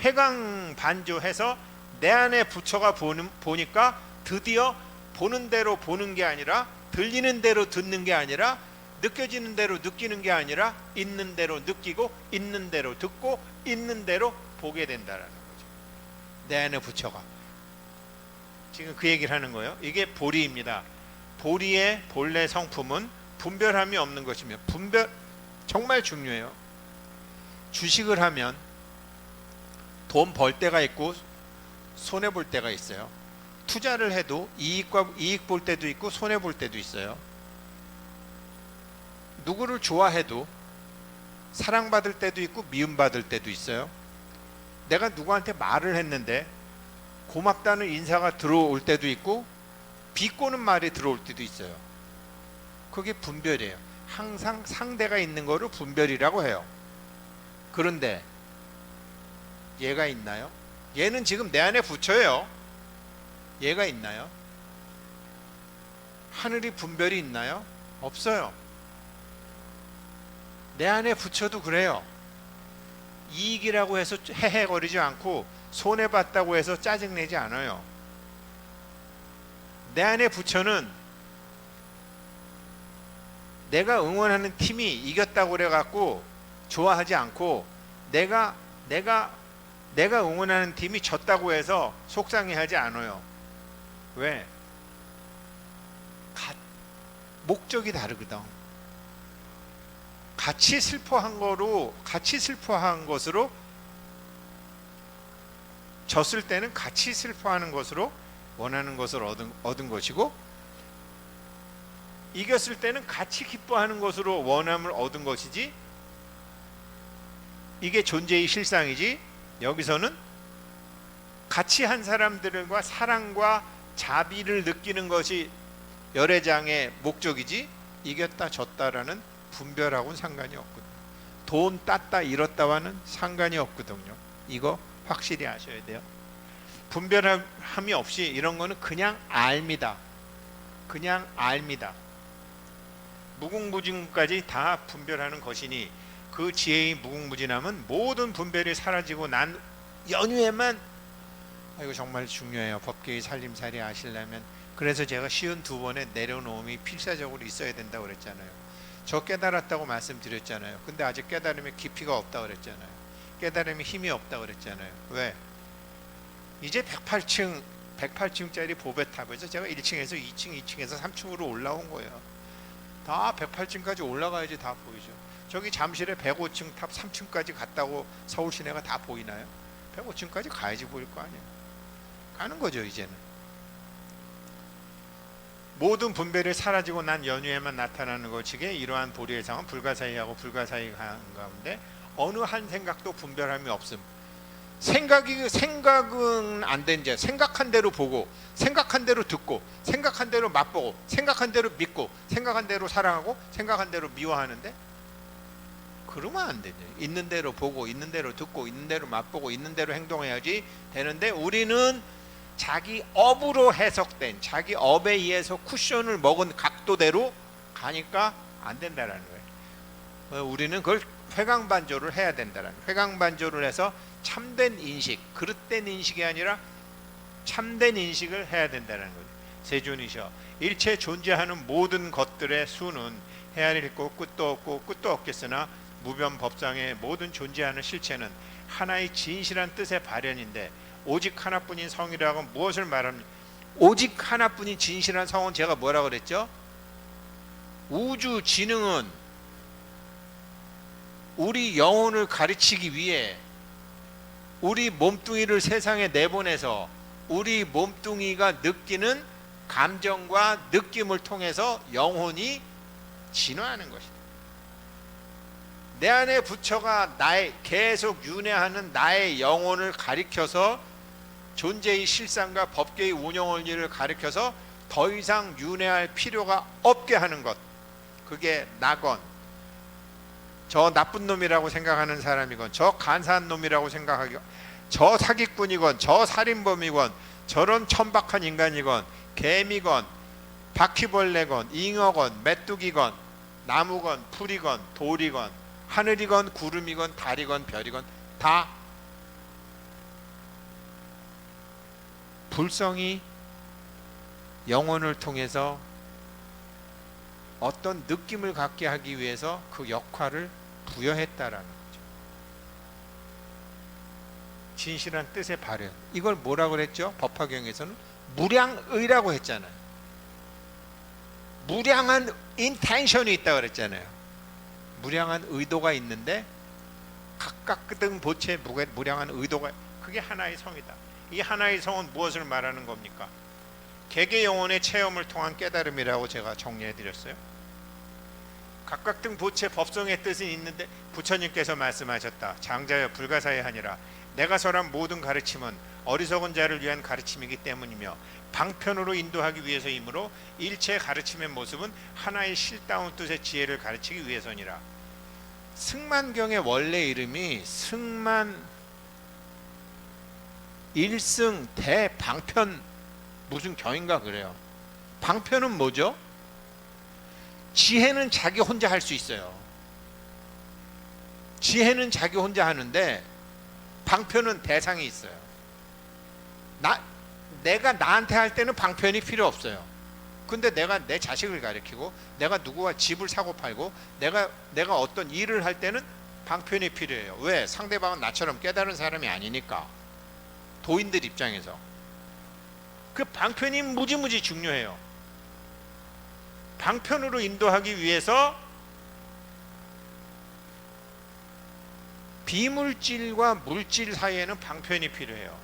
회광반조해서 내 안에 부처가 보니까 드디어 보는 대로 보는 게 아니라 들리는 대로 듣는 게 아니라, 느껴지는 대로 느끼는 게 아니라 있는 대로 느끼고 있는 대로 듣고 있는 대로 보게 된다라는 거죠. 내 안에 부처가 지금 그 얘기를 하는 거예요. 이게 보리입니다. 보리의 본래 성품은 분별함이 없는 것이며, 분별 정말 중요해요. 주식을 하면 돈 벌 때가 있고 손해 볼 때가 있어요. 투자를 해도 이익 볼 때도 있고 손해 볼 때도 있어요. 누구를 좋아해도 사랑받을 때도 있고 미움받을 때도 있어요. 내가 누구한테 말을 했는데 고맙다는 인사가 들어올 때도 있고 비꼬는 말이 들어올 때도 있어요. 그게 분별이에요. 항상 상대가 있는 거를 분별이라고 해요. 그런데 얘가 있나요? 얘는 지금 내 안에 부처예요. 얘가 있나요? 하늘이 분별이 있나요? 없어요. 내 안에 부처도 그래요. 이익이라고 해서 헤헤거리지 않고 손해봤다고 해서 짜증내지 않아요. 내 안에 부처는 내가 응원하는 팀이 이겼다고 그래갖고 좋아하지 않고, 내가 응원하는 팀이 졌다고 해서 속상해하지 않아요. 왜? 목적이 다르거든. 같이 슬퍼한 것으로 졌을 때는 같이 슬퍼하는 것으로 원하는 것을 얻은 것이고, 이겼을 때는 같이 기뻐하는 것으로 원함을 얻은 것이지, 이게 존재의 실상이지, 여기서는 같이 한 사람들과 사랑과 자비를 느끼는 것이 열애장의 목적이지, 이겼다 졌다라는 분별하고는 상관이 없거든요. 돈 땄다 잃었다와는 상관이 없거든요. 이거 확실히 아셔야 돼요. 분별함이 없이 이런 거는 그냥 압니다. 그냥 압니다. 무궁무진까지 다 분별하는 것이니, 그 지혜의 무궁무진함은 모든 분별이 사라지고 난 연후에만, 이거 정말 중요해요. 법계의 살림살이 아시려면. 그래서 제가 52번에 내려놓음이 필사적으로 있어야 된다고 그랬잖아요. 저 깨달았다고 말씀드렸잖아요. 근데 아직 깨달음의 깊이가 없다고 그랬잖아요. 깨달음의 힘이 없다고 그랬잖아요. 왜? 이제 108층짜리 보배탑에서 제가 1층에서 2층, 2층에서 3층으로 올라온 거예요. 다 108층까지 올라가야지 다 보이죠. 저기 잠실에 105층 탑 3층까지 갔다고 서울 시내가 다 보이나요? 105층까지 가야지 보일 거 아니에요. 가는 거죠. 이제는 모든 분별이 사라지고 난 연후에만 나타나는 것이기에, 이러한 보리의 상은 불가사의하고 불가사의 가운데 어느 한 생각도 분별함이 없음. 생각은 안 된 죄, 생각한 대로 보고, 생각한 대로 듣고, 생각한 대로 맛보고, 생각한 대로 믿고, 생각한 대로 사랑하고, 생각한 대로 미워하는데, 그러면 안 되죠. 있는 대로 보고, 있는 대로 듣고, 있는 대로 맛보고, 있는 대로 행동해야지 되는데, 우리는 자기 업으로 해석된, 자기 업에 의해서 쿠션을 먹은 각도대로 가니까 안 된다라는 거예요. 우리는 그걸 회광반조를 해야 된다라는 거예요. 회광반조를 해서 참된 인식, 그릇된 인식이 아니라 참된 인식을 해야 된다는 거예요. 세존이셔. 일체 존재하는 모든 것들의 수는 헤아릴 있고 끝도 없고 끝도 없겠으나, 무변법상의 모든 존재하는 실체는 하나의 진실한 뜻의 발현인데, 오직 하나뿐인 성이라고 무엇을 말합니까? 오직 하나뿐인 진실한 성은 제가 뭐라고 그랬죠? 우주 지능은 우리 영혼을 가르치기 위해 우리 몸뚱이를 세상에 내보내서 우리 몸뚱이가 느끼는 감정과 느낌을 통해서 영혼이 진화하는 것이다. 내 안에 부처가 계속 윤회하는 나의 영혼을 가리켜서 존재의 실상과 법계의 운영 원리를 가리켜서 더 이상 윤회할 필요가 없게 하는 것, 그게 나건, 저 나쁜 놈이라고 생각하는 사람이건, 저 간사한 놈이라고 생각하기건, 저 사기꾼이건, 저 살인범이건, 저런 천박한 인간이건, 개미건, 바퀴벌레건, 잉어건, 메뚜기건, 나무건, 풀이건, 돌이건, 하늘이건, 구름이건, 달이건, 별이건, 다 불성이 영혼을 통해서 어떤 느낌을 갖게 하기 위해서 그 역할을 부여했다라는 거죠. 진실한 뜻의 발현. 이걸 뭐라고 그랬죠? 법화경에서는 무량의라고 했잖아요. 무량한 인텐션이 있다고 그랬잖아요. 무량한 의도가 있는데 각각 등 보채 무량한 의도가, 그게 하나의 성이다. 이 하나의 성은 무엇을 말하는 겁니까? 개개 영혼의 체험을 통한 깨달음이라고 제가 정리해 드렸어요. 각각 등 보채 법성의 뜻은 있는데 부처님께서 말씀하셨다. 장자여 불가사의하니라. 내가 설한 모든 가르침은 어리석은 자를 위한 가르침이기 때문이며 방편으로 인도하기 위해서이므로 일체 가르침의 모습은 하나의 실다운 뜻의 지혜를 가르치기 위해서니라. 승만경의 원래 이름이 승만 일승 대방편 무슨 경인가 그래요. 방편은 뭐죠? 지혜는 자기 혼자 할 수 있어요. 지혜는 자기 혼자 하는데 방편은 대상이 있어요. 내가 나한테 할 때는 방편이 필요 없어요. 근데 내가 내 자식을 가르치고 내가 누구와 집을 사고 팔고 내가 어떤 일을 할 때는 방편이 필요해요. 왜? 상대방은 나처럼 깨달은 사람이 아니니까. 도인들 입장에서 그 방편이 무지무지 중요해요. 방편으로 인도하기 위해서 비물질과 물질 사이에는 방편이 필요해요.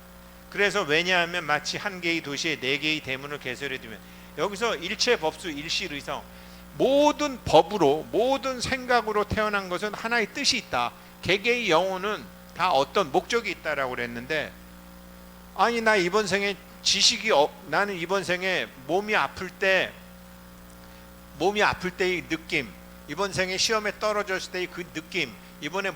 그래서 왜냐하면 마치 한 개의 도시에 네 개의 대문을 개설해 두면 여기서 일체 법수 일실의성, 모든 법으로 모든 생각으로 태어난 것은 하나의 뜻이 있다. 개개의 영혼은 다 어떤 목적이 있다라고 그랬는데, 아니 나 이번 생에 지식이 나는 이번 생에 몸이 아플 때의 느낌, 이번 생에 시험에 떨어졌을 때의 그 느낌, 이번에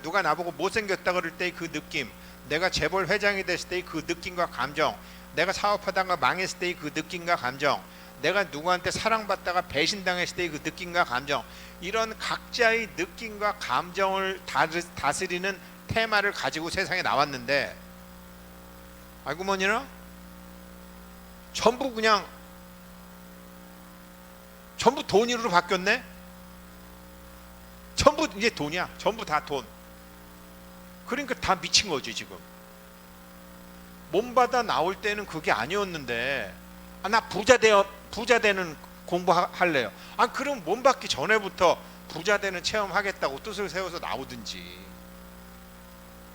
누가 나보고 못생겼다 그럴 때의 그 느낌, 내가 재벌 회장이 됐을 때의 그 느낌과 감정, 내가 사업하다가 망했을 때의 그 느낌과 감정, 내가 누구한테 사랑받다가 배신당했을 때의 그 느낌과 감정, 이런 각자의 느낌과 감정을 다스리는 테마를 가지고 세상에 나왔는데, 알고 보니나 전부 돈으로 바뀌었네. 전부 이제 돈이야. 전부 다 돈. 그러니까 다 미친 거지 지금. 몸받아 나올 때는 그게 아니었는데, 나 부자 되는 공부할래요. 그럼 몸 받기 전에부터 부자 되는 체험하겠다고 뜻을 세워서 나오든지.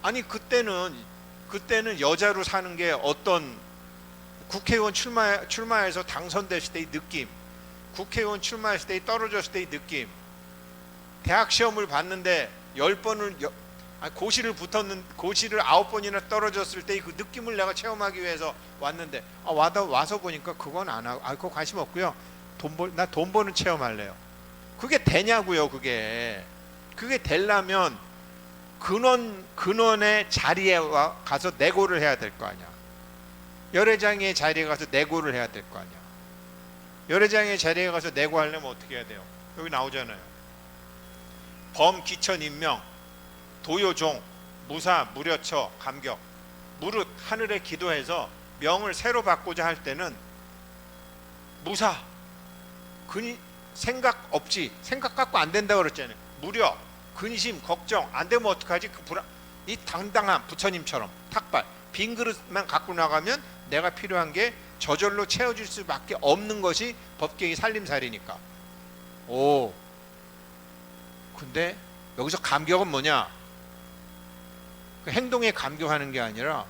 아니 그때는 여자로 사는 게 어떤 국회의원 출마해서 당선됐을 때의 느낌, 국회의원 출마했을 때 떨어졌을 때의 느낌, 대학 시험을 봤는데 10번을 고시를 9번이나 떨어졌을 때의 그 느낌을 내가 체험하기 위해서 왔는데, 와서 보니까 그건 안 하고, 그거 관심 없고요. 나 돈 버는 체험할래요. 그게 되냐고요. 그게 되려면 근원의 자리에 가서 내고를 해야 될 거 아니야. 열애장의 자리에 가서 내고를 해야 될 거 아니야. 열애장의 자리에 가서 내고하려면 어떻게 해야 돼요? 여기 나오잖아요. 범, 기천, 임명, 도요종, 무사, 무려처, 감격. 무릇 하늘에 기도해서 명을 새로 받고자 할 때는 무사, 생각 없지, 생각 갖고 안 된다고 그랬잖아요. 무려, 근심, 걱정, 안 되면 어떡하지? 이 당당한 부처님처럼 탁발, 빈 그릇만 갖고 나가면 내가 필요한 게 저절로 채워질 수밖에 없는 것이 법계의 살림살이니까. 근데 여기서 감격은 뭐냐? 그 행동에 감격하는 게 아니라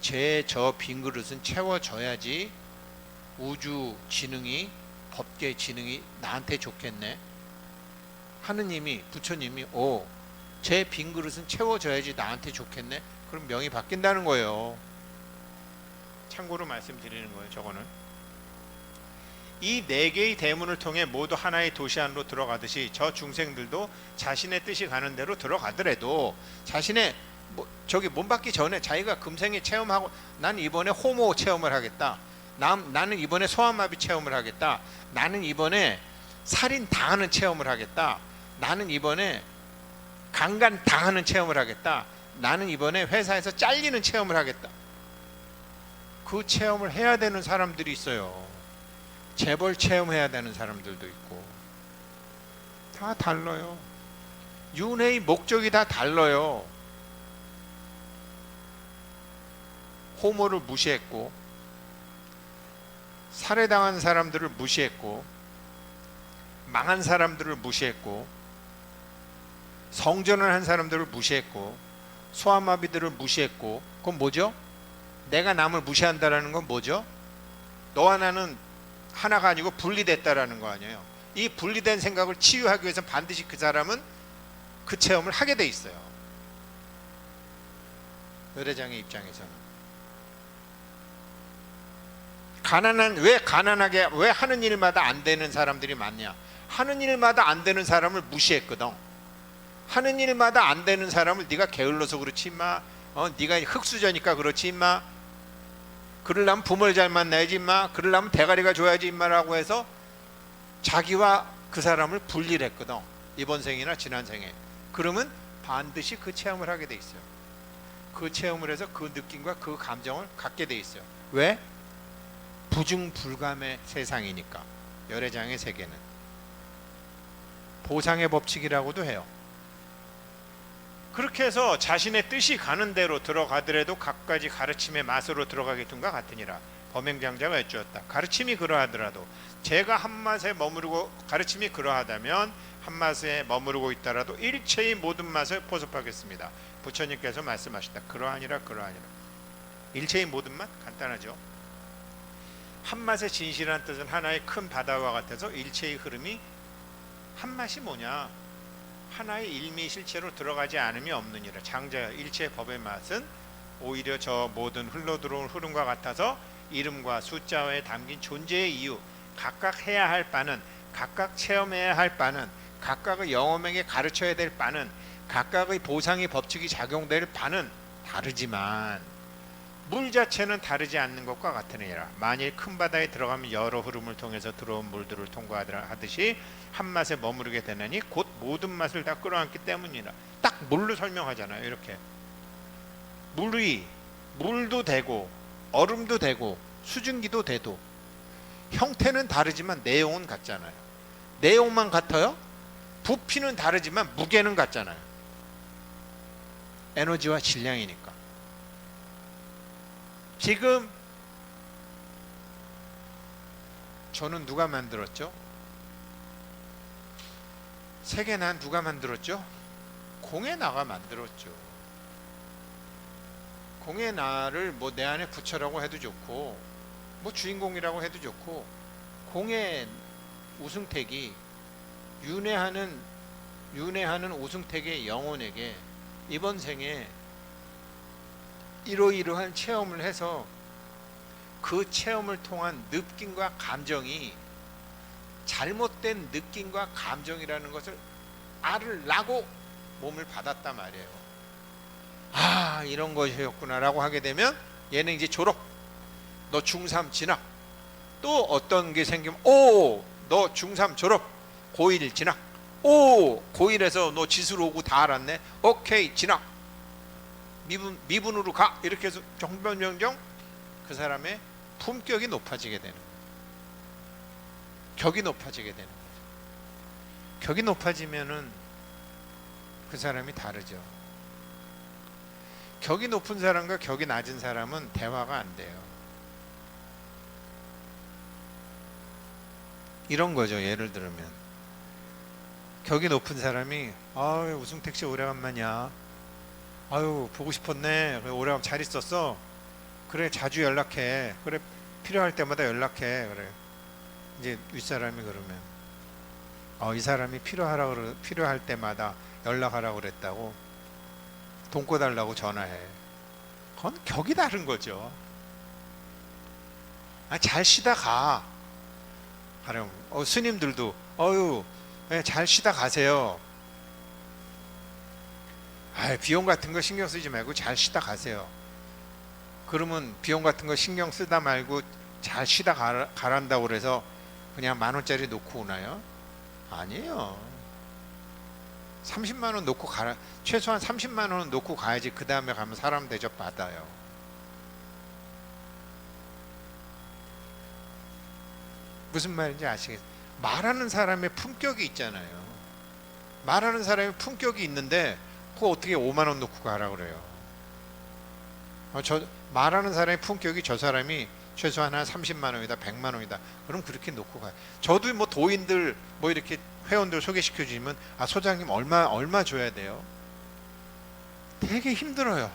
저 빈 그릇은 채워져야지 우주 지능이, 법계 지능이 나한테 좋겠네. 하느님이, 부처님이 제 빈 그릇은 채워져야지 나한테 좋겠네. 그럼 명이 바뀐다는 거예요. 참고로 말씀드리는 거예요. 저거는 이 네 개의 대문을 통해 모두 하나의 도시 안으로 들어가듯이 저 중생들도 자신의 뜻이 가는 대로 들어가더라도 자신의 몸 받기 전에 자기가 금생에 체험하고, 난 이번에 호모 체험을 하겠다, 나는 이번에 소아마비 체험을 하겠다, 나는 이번에 살인 당하는 체험을 하겠다, 나는 이번에 강간 당하는 체험을 하겠다, 나는 이번에 회사에서 잘리는 체험을 하겠다. 그 체험을 해야 되는 사람들이 있어요. 재벌 체험해야 되는 사람들도 있고 다 달라요. 윤회의 목적이 다 달라요. 호모를 무시했고 살해당한 사람들을 무시했고 망한 사람들을 무시했고 성전을 한 사람들을 무시했고 소아마비들을 무시했고 그건 뭐죠? 내가 남을 무시한다라는 건 뭐죠? 너와 나는 하나가 아니고 분리됐다라는 거 아니에요. 이 분리된 생각을 치유하기 위해서 반드시 그 사람은 그 체험을 하게 돼 있어요. 의뢰장의 입장에서는 왜 가난하게 왜 하는 일마다 안 되는 사람들이 많냐? 하는 일마다 안 되는 사람을 무시했거든. 하는 일마다 안 되는 사람을 네가 게을러서 그렇지 임마, 네가 흙수저니까 그렇지 임마, 그러려면 부모를 잘 만나야지 임마, 그러려면 대가리가 좋아야지 임마라고 해서 자기와 그 사람을 분리를 했거든. 이번 생이나 지난 생에. 그러면 반드시 그 체험을 하게 돼 있어요. 그 체험을 해서 그 느낌과 그 감정을 갖게 돼 있어요. 왜? 부중불감의 세상이니까. 열애장의 세계는 보상의 법칙이라고도 해요. 그렇게 해서 자신의 뜻이 가는 대로 들어가더라도 각가지 가르침의 맛으로 들어가게 둔과 같으니라. 범행장자가 여쭈었다. 가르침이 그러하더라도 제가 한맛에 머무르고 가르침이 그러하다면 한맛에 머무르고 있더라도 일체의 모든 맛을 포섭하겠습니다. 부처님께서 말씀하셨다. 그러하니라 그러하니라. 일체의 모든 맛? 간단하죠. 한맛의 진실한 뜻은 하나의 큰 바다와 같아서 일체의 흐름이 한맛이 뭐냐? 하나의 일미실체로 들어가지 않음이 없느니라. 장자여, 일체의 법의 맛은 오히려 저 모든 흘러들어온 흐름과 같아서 이름과 숫자에 담긴 존재의 이유, 각각 해야 할 바는, 각각 체험해야 할 바는, 각각의 영혼에게 가르쳐야 될 바는, 각각의 보상의 법칙이 작용될 바는 다르지만 물 자체는 다르지 않는 것과 같으니라. 만일 큰 바다에 들어가면 여러 흐름을 통해서 들어온 물들을 통과하듯이 한 맛에 머무르게 되느니 곧 모든 맛을 다 끌어안기 때문이라. 딱 물로 설명하잖아요. 이렇게 물도 되고 얼음도 되고 수증기도 돼도 형태는 다르지만 내용은 같잖아요. 내용만 같아요. 부피는 다르지만 무게는 같잖아요. 에너지와 질량이니까. 지금 저는 누가 만들었죠? 세계난 누가 만들었죠? 공예나가 만들었죠. 공예나를 뭐 내 안에 부처라고 해도 좋고 뭐 주인공이라고 해도 좋고, 공예 우승택이 윤회하는 우승택의 영혼에게 이번 생에 이러이러한 체험을 해서 그 체험을 통한 느낌과 감정이 잘못된 느낌과 감정이라는 것을 알으라고 몸을 받았단 말이에요. 아, 이런 것이었구나 라고 하게 되면 얘는 이제 졸업, 너 중3 진학, 또 어떤 게 생기면 너 중3 졸업, 고1 진학, 고1에서 너 지수로 오고 다 알았네, 오케이 진학, 미분으로 가, 이렇게 해서 정변정정 그 사람의 품격이 높아지게 되는 거예요. 격이 높아지게 되는 거죠. 격이 높아지면은 그 사람이 다르죠. 격이 높은 사람과 격이 낮은 사람은 대화가 안 돼요. 이런 거죠. 예를 들면 격이 높은 사람이 우승택 씨 오래간만이야. 아유 보고 싶었네. 그래, 오래간 잘 있었어. 그래 자주 연락해. 그래 필요할 때마다 연락해. 그래 이제 윗사람이 그러면 이 사람이 필요할 때마다 연락하라고 그랬다고, 돈 꿔달라고 전화해. 그건 격이 다른 거죠. 잘 쉬다 가. 그럼 스님들도 잘 쉬다 가세요. 비용 같은 거 신경 쓰지 말고 잘 쉬다 가세요. 그러면 비용 같은 거 신경 쓰다 말고 잘 쉬다 가란다고 그래서 그냥 10,000원짜리 놓고 오나요? 아니에요. 30만 원 놓고 가라. 최소한 30만 원은 놓고 가야지 그 다음에 가면 사람 대접 받아요. 무슨 말인지 아시겠어요? 말하는 사람의 품격이 있잖아요. 말하는 사람의 품격이 있는데 그거 어떻게 5만 원 놓고 가라 그래요? 저 말하는 사람의 품격이 저 사람이 최소한 한 30만 원이다 100만 원이다 그럼 그렇게 놓고 가요. 저도 뭐 도인들 뭐 이렇게 회원들 소개시켜 주시면 아 소장님 얼마 줘야 돼요? 되게 힘들어요.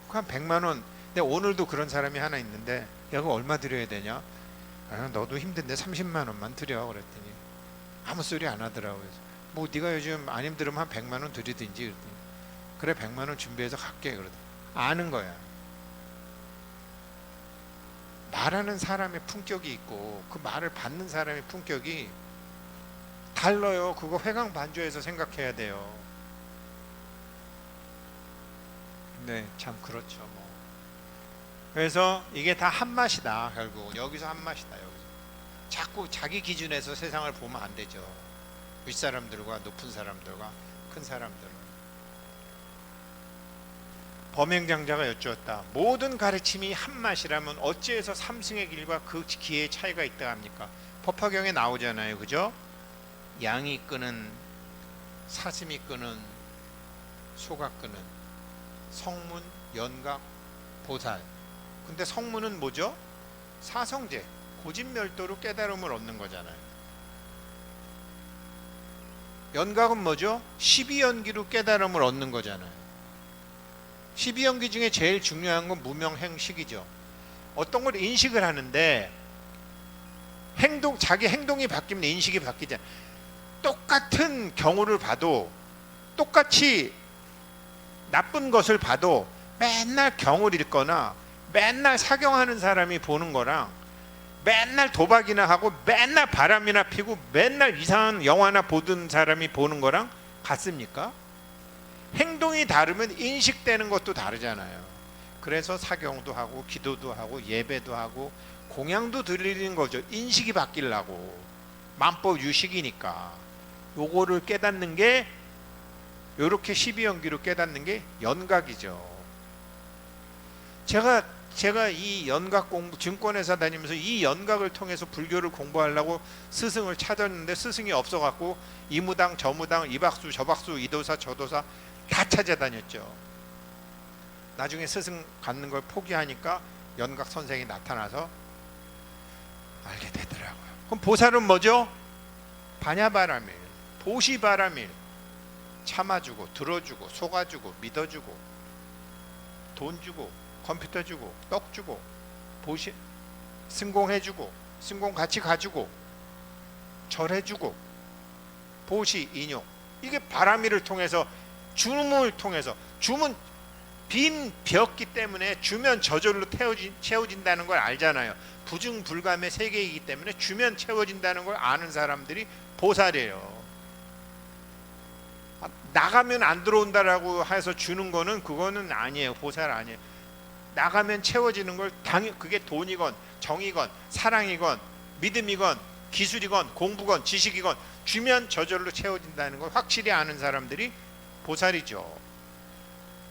한 100만 원. 근데 오늘도 그런 사람이 하나 있는데 야 그거 얼마 드려야 되냐? 아, 너도 힘든데 30만 원만 드려 그랬더니 아무 소리 안 하더라고요. 뭐 네가 요즘 안 힘들으면 한 100만 원 드리든지 그랬더니 그래 100만 원 준비해서 갈게 그러더니 아는 거야. 말하는 사람의 품격이 있고 그 말을 받는 사람의 품격이 달라요. 그거 회광반조해서 생각해야 돼요. 네, 참 그렇죠. 뭐. 그래서 이게 다 한 맛이다. 결국 여기서 한 맛이다. 여기서 자꾸 자기 기준에서 세상을 보면 안 되죠. 윗사람들과 높은 사람들과 큰 사람들. 범행장자가 여쭈었다. 모든 가르침이 한 맛이라면 어찌해서 삼승의 길과 그 기의 차이가 있다 합니까? 법화경에 나오잖아요. 그죠? 양이 끄는, 사슴이 끄는, 소가 끄는, 성문, 연각, 보살. 근데 성문은 뭐죠? 사성제, 고진멸도로 깨달음을 얻는 거잖아요. 연각은 뭐죠? 12연기로 깨달음을 얻는 거잖아요. 12연기 중에 제일 중요한 건 무명행식이죠. 어떤 걸 인식을 하는데 자기 행동이 바뀌면 인식이 바뀌잖아요. 똑같은 경우를 봐도 똑같이 나쁜 것을 봐도 맨날 경을 읽거나 맨날 사경하는 사람이 보는 거랑 맨날 도박이나 하고 맨날 바람이나 피고 맨날 이상한 영화나 보던 사람이 보는 거랑 같습니까? 행동이 다르면 인식되는 것도 다르잖아요. 그래서 사경도 하고 기도도 하고 예배도 하고 공양도 드리는 거죠. 인식이 바뀌려고. 만법 유식이니까. 요거를 깨닫는 게 요렇게 12연기로 깨닫는 게 연각이죠. 제가 이 연각 공부 증권회사 다니면서 이 연각을 통해서 불교를 공부하려고 스승을 찾았는데 스승이 없어갖고 이무당 저무당 이박수 저박수 이도사 저도사 다 찾아다녔죠. 나중에 스승 갖는 걸 포기하니까 연각 선생이 나타나서 알게 되더라고요. 그럼 보살은 뭐죠? 반야바라밀, 보시바라밀. 참아주고 들어주고 속아주고 믿어주고 돈 주고 컴퓨터 주고 떡 주고 보시 승공해주고 승공 같이 가주고 절해주고 보시 인용. 이게 바라밀을 통해서 주문을 통해서 주문 빈 벽기 때문에 주면 저절로 채워진다는 걸 알잖아요. 부증불감의 세계이기 때문에 주면 채워진다는 걸 아는 사람들이 보살이에요. 나가면 안 들어온다라고 해서 주는 거는 그거는 아니에요. 보살 아니에요. 나가면 채워지는 걸 그게 돈이건 정이건 사랑이건 믿음이건 기술이건 공부건 지식이건 주면 저절로 채워진다는 걸 확실히 아는 사람들이 보살이죠.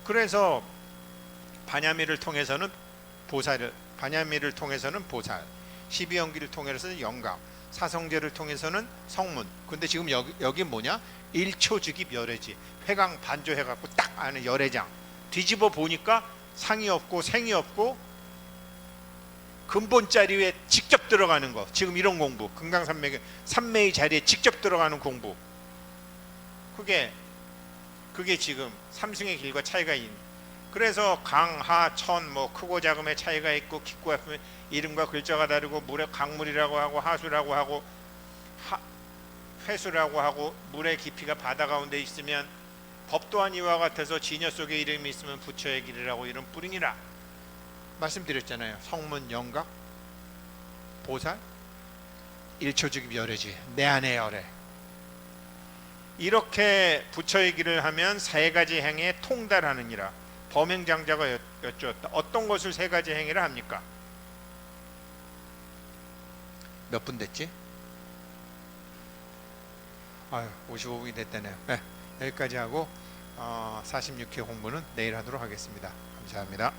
그래서 반야미를 통해서는 보살, 반야미를 통해서는 보살, 12연기를 통해서는 영각, 사성제를 통해서는 성문. 근데 지금 여기 뭐냐? 일초즉이 멸해지. 회강 반조해갖고 딱 아는 열애장. 뒤집어 보니까 상이 없고 생이 없고 근본 자리에 직접 들어가는 거. 지금 이런 공부, 금강산맥의 산매의 자리에 직접 들어가는 공부. 그게 지금 삼승의 길과 차이가 있는. 그래서 강, 하, 천, 뭐 크고 작음의 차이가 있고 깊고 얕음의 이름과 글자가 다르고 물에 강물이라고 하고 하수라고 하고 회수라고 하고 물의 깊이가 바다 가운데 있으면 법 또한 이와 같아서 진여 속에 이름이 있으면 부처의 길이라고 이름 뿌리니라 말씀드렸잖아요. 성문, 영각, 보살, 일초즉이 멸해지. 내 안에 열애. 이렇게 부처의 길을 하면 세 가지 행에 통달하느니라. 범행장자가 여쭈었다. 어떤 것을 세 가지 행위를 합니까? 몇 분 됐지? 55분이 됐다네요. 네, 여기까지 하고 46회 공부는 내일 하도록 하겠습니다. 감사합니다.